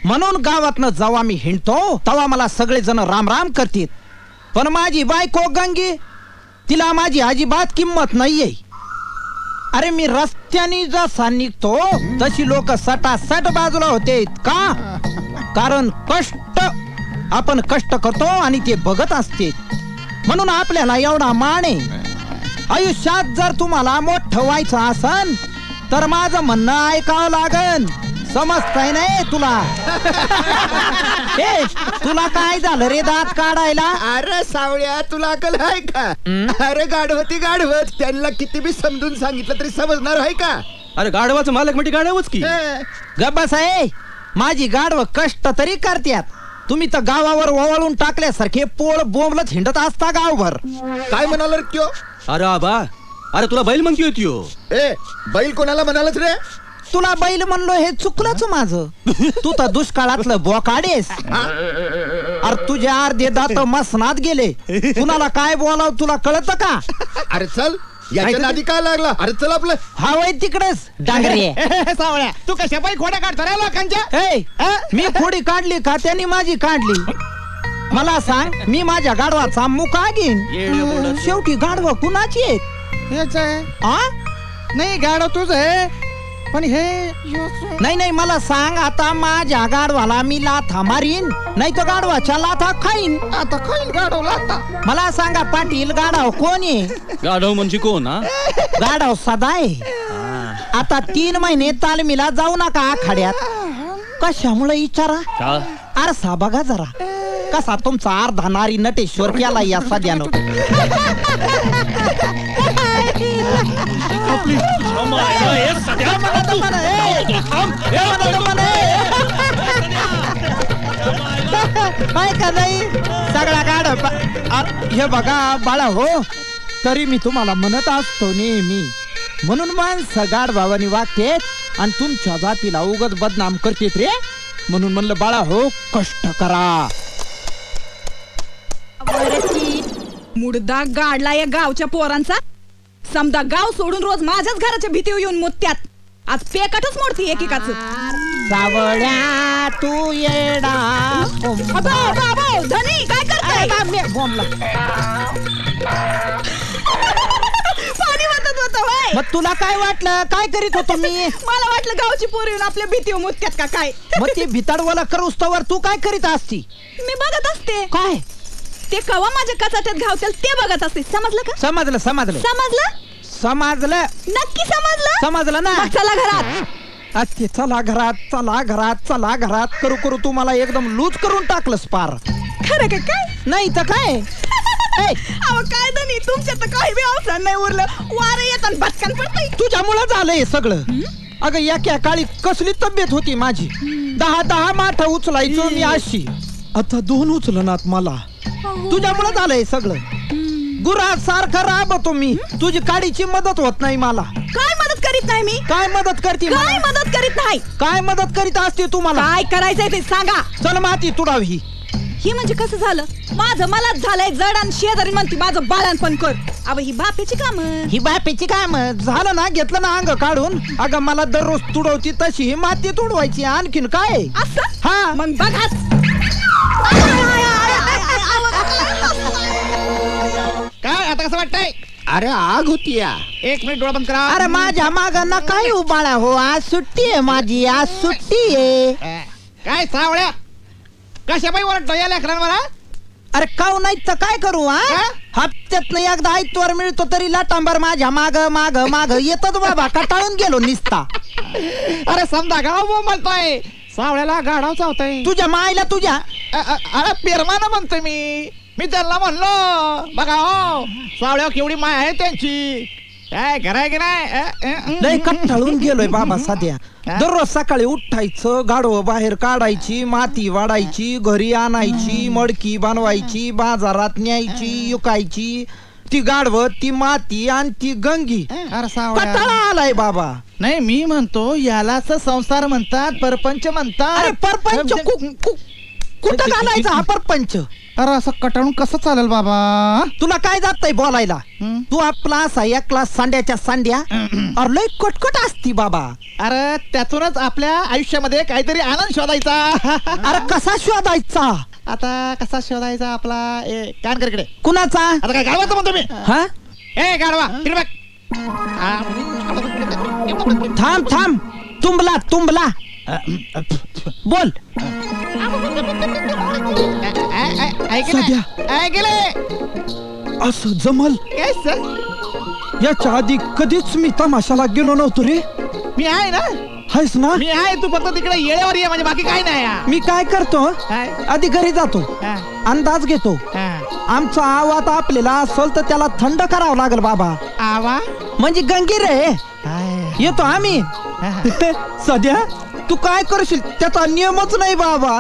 म्हणून गावातनं जेव्हा मी हिंडतो तेव्हा मला सगळेजण राम राम करतील, पण माझी बायको गंगी, तिला माझी अजिबात किंमत नाहीये. अरे मी रस्त्याने जसा निघतो तशी लोक सटासट बाजूला होते. का? कारण आपण कष्ट करतो आणि ते बघत असते, म्हणून आपल्याला एवढा मान आहे. आयुष्यात जर तुम्हाला मोठं व्हायचं असन तर माझं म्हणणं ऐकावं लागन. समजतंय नाही तुला? तुला काय झालं रे दात काढायला? अरे सावळ्या, तुला अकल आहे का? अरे गाढवती गाढवत, त्यांना किती बी समजून सांगितलं तरी समजणार आहे का? अरे गाढवाचं मालक म्हणजे गाढवच की. गब्बास आहे, माझी गाढव कष्ट तरी करत्यात. तुम्ही तर गावावर ओवाळून टाकल्यासारखे पोळ बोंबलत हिंडत असता गावभर. काय म्हणाल रे त्यो? अरे आबा, अरे तुला बैल म्हणतोय त्यो. ए बैल कोणाला म्हणालच रे? तुला बैल म्हणलो हे चुकलंच माझं. तू तर दुष्काळातलं बोकाडेस. अरे तुझे अर्धे दात मसनात गेले. कुणाला काय बोलाव तुला कळत का? अरे चल, याच्या आधी काय लागला? अरे चल आपलं. हा वय तिकडेच डांगरे. सावळ्या, तू कशा बाई खोड्या काढतो रे लोकांच्या? मी खोडी काढली का त्यांनी माझी काढली? मला सांग, मी माझ्या गाढवाचा मुका घेईन. शेवटी गाढवा कुणाची आहे? हेच आहे. नाही गाडव तुझ आहे, पण हे नाही मला सांग, आता माझ्या गाढवाला मी लाथा मारीन, नाही तर गाढवाच्या लाथा खाईन. आता खाईन गाडवला आता. मला सांगा पाटील, गाढव कोण आहे? गाढव म्हणजे कोण? गाढव सदा आहे. आता 3 महिने तालमीला जाऊ नका आखाड्यात. कशामुळे विचारा? आरसा बघा जरा, कसा तुमचा अर्धा नारी नटेश्वर केला या सध्यानं. का नाही सगळा गाढव. हे बघा बाळा हो, तरी मी तुम्हाला म्हणत असतो नेहमी, म्हणून माणसं गाढवानी वागतेत आणि तुमच्या जातीला उगत बदनाम करतेत रे. म्हणून म्हणलं बाळा हो, कष्ट करा. मुडदा गाडला या गावच्या पोरांचा. समजा गाव सोडून रोज माझ्याच घराच्या भीतीवर येऊन मुत्यात. आज पेकटच मोडती एकेकाच. सावळ्या तू येडा. धनी काय करताय? पाणी वाटत होतं होय. मग तुला काय वाटलं? काय करीत होतो मी? मला वाटलं गावची पोरी येऊन आपल्या भीतीवर मुत्यात का काय. मग ते भिताडवाला करूस्तवर तू काय करीत असती? मी बघत असते. काय? ते कवा माझ्या कचाट्यात घावतील ते बघत असते. समजलं का? समजलं समजलं समजलं. नक्की समजलं? समजलं ना. चला घरात. अच्छे चला घरात, चला घरात, चला घरात करू करू तुम्हाला एकदम लूज करून टाकलंस पार. खरं का काय? नाही तर काय? अहो काय धनी, तुमच्या तर काही बी अवसर नाही उरलं. वारं येतात भटकन पडतंय. तुझ्यामुळं झालंय सगळं. अगं एका काळी कसली तब्येत होती माझी. 10 माठ उचलायचो मी अशी. आता 2 उचलनात मला. तुझ्यामुळे झालंय सगळं. गुरा सारखं राबतो मी. तुझी काडीची मदत होत नाही मला. काय मदत करीत नाही मी? काय मदत करते? काय मदत करीत नाही? काय मदत करीत असते तुम्हाला? काय करायचंय ते सांगा. चल माती तुडावी. ही म्हणजे कसं झालं? माझं मलाच झालंय जड आणि शेजारी म्हणते माझं बाळणपण कर. अव ही बापेची काम. ही बापेची काम झालं ना, घेतलं ना अंग काढून. अगं मला दररोज तुडवती तशी ही माती तुडवायची. आणखीन काय? असं? हा मग बघाच. काय आता कसं वाटतंय? अरे आग होती या. 1 मिनिट डोळा बंद करा. अरे माझ्या माग ना काय उबाळा हो. आज सुट्टी आहे माझी, आज सुट्टी आहे. काय सावळ्या, कशा बाई ओरडतो या लेकरांवर? अरे काऊ नाही तर काय करू? हप्त्यातनं एकदा आयतवार मिळतो तरी लाटांबर माझ्या माग माग माग येतच बाबा. कटाळून गेलो निसता. अरे समजा गाव बोंबलतोय, सावळ्याला गाढव चावतोय. तुझ्या मायला तुझ्या. अरे पेरमाना म्हणतोय मी त्यांना म्हणलो बघा हो, सावळ्यावर केवढी माय आहे त्यांची. काय कराय की नाही? लय कटाळून गेलोय बाबा सध्या. दररोज सकाळी उठायचं, गाढव बाहेर काढायची, माती वाढायची, घरी आणायची, मडकी बनवायची, बाजारात न्यायची, युकायची. ती गाढव, ती माती आणि ती गंगी. अरे सावळ्या, कटाळा आलाय बाबा. नाही मी म्हणतो यालाच संसार म्हणतात, परपंच म्हणतात. अरे परपंच कुठं घालायचा हा परपंच? अरे असं कटाळून कसं चालेल बाबा? तुला काय जातंय बोलायला? हं? तू आपला असा एकला सांड्याच्या सांड्या अरे लय कटकट असती बाबा. अरे त्यातूनच आपल्या आयुष्यामध्ये काहीतरी आनंद शोधायचा. अरे कसा शोधायचा? आता कसा शोधायचा आपला? कान कर इकडे. कुणाचा? आता काय गाडवाचं म्हणतो मी? हा ए गाडवा इकडे बघ. थांब थांब, तुंबला तुंबला. बोल. सध्या. ऐकले असं जमल काय सर? याच्या आधी कधीच मी तमाशाला गेलो नव्हतो रे. मी आहे ना, हायस ना? मी आहे. तू फक्त तिकडे येळेवर ये, म्हणजे बाकी काय नाही. मी काय करतो, काय? आधी घरी जातो, हा, अंदाज घेतो. हा. आमचा आवाज आपल्याला असेल तर त्याला थंड करावं लागेल बाबा. आवा म्हणजे गंगी रे. काय? येतो आम्ही. हा. सध्या तू काय करशील त्याचा नियमच नाही बाबा.